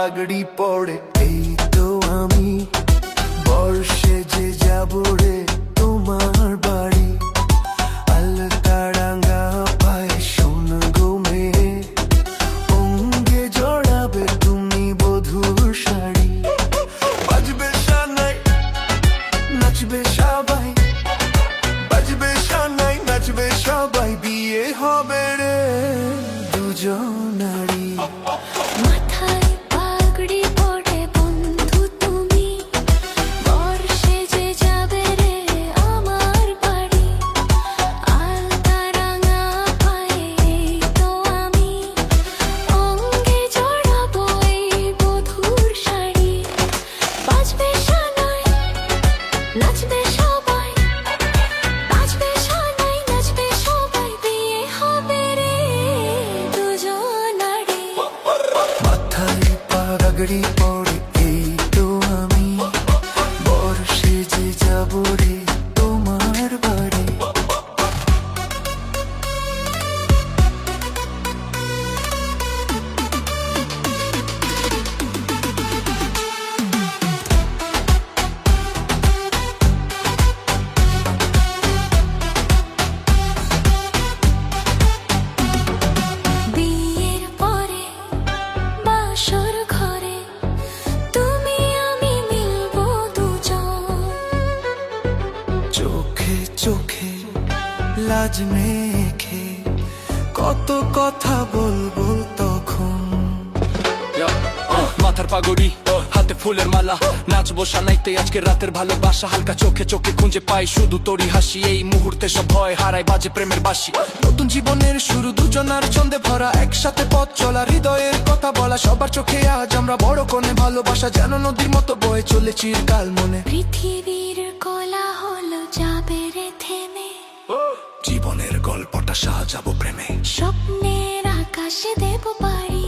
পাগড়ি পড়ে এই তো আমি বর্ষে যে যাব রে তোমার বাড়ি। আলতারাঙ্গা পায়ে সোনা গো মেয়ে, অঙ্গে জড়াবে তুমি বধুর শাড়ি। বাজবে শানাই নাচবে সবাই, বাজবে শানাই নাচবে সবাই, বিয়ে হবে রে দুজনারই। মাথায় পাগড়ি পড়ে বন্ধু তুমি, বর্ষে যে যাবে রে আমার বাড়ি। আলতারাঙ্গা পায়ে এই তো আমি, অঙ্গে জড়াবো এই বধুর শাড়ি। বাজবে শানাই নাচবে সবাই, বাজবে শানাই নাচবে সবাই, বিয়ে হবে রে দুজনারই। মাথায় পাগড়ি পড়ে এই তো আমি বর্ষে যে যাব রে তোমার বাড়ি। বিয়ের পরে বাসর ঘরে তুমি আমি মিলবো দুজন। চোখে চোখে লাজ মেখে কত কথা বলবো তখন। মাথার পাগড়ি হাতে ফুলের মালা, নাচবো শানাইতে আজকে রাতের ভালোবাসা। হালকা চোখে চোখে খুঁজে পাই শুধু তোরই হাসি, এই মুহূর্তে সব ভয় হারাই বাজে প্রেমের বাঁশি। নতুন জীবনের শুরু দুজনার ছন্দে ভরা, একসাথে পথ চলা হৃদয়ের কথা বলা। সবার চোখে আজ আমরা বড় কোণে, ভালোবাসা যেন নদীর মতো বয়ে চলে চিরকাল মনে। পৃথিবীর কোলাহল যাবে রে থেমে, জীবনের গল্পটা সাজাবো প্রেমে। স্বপ্নের আকাশে দেব পাড়ি।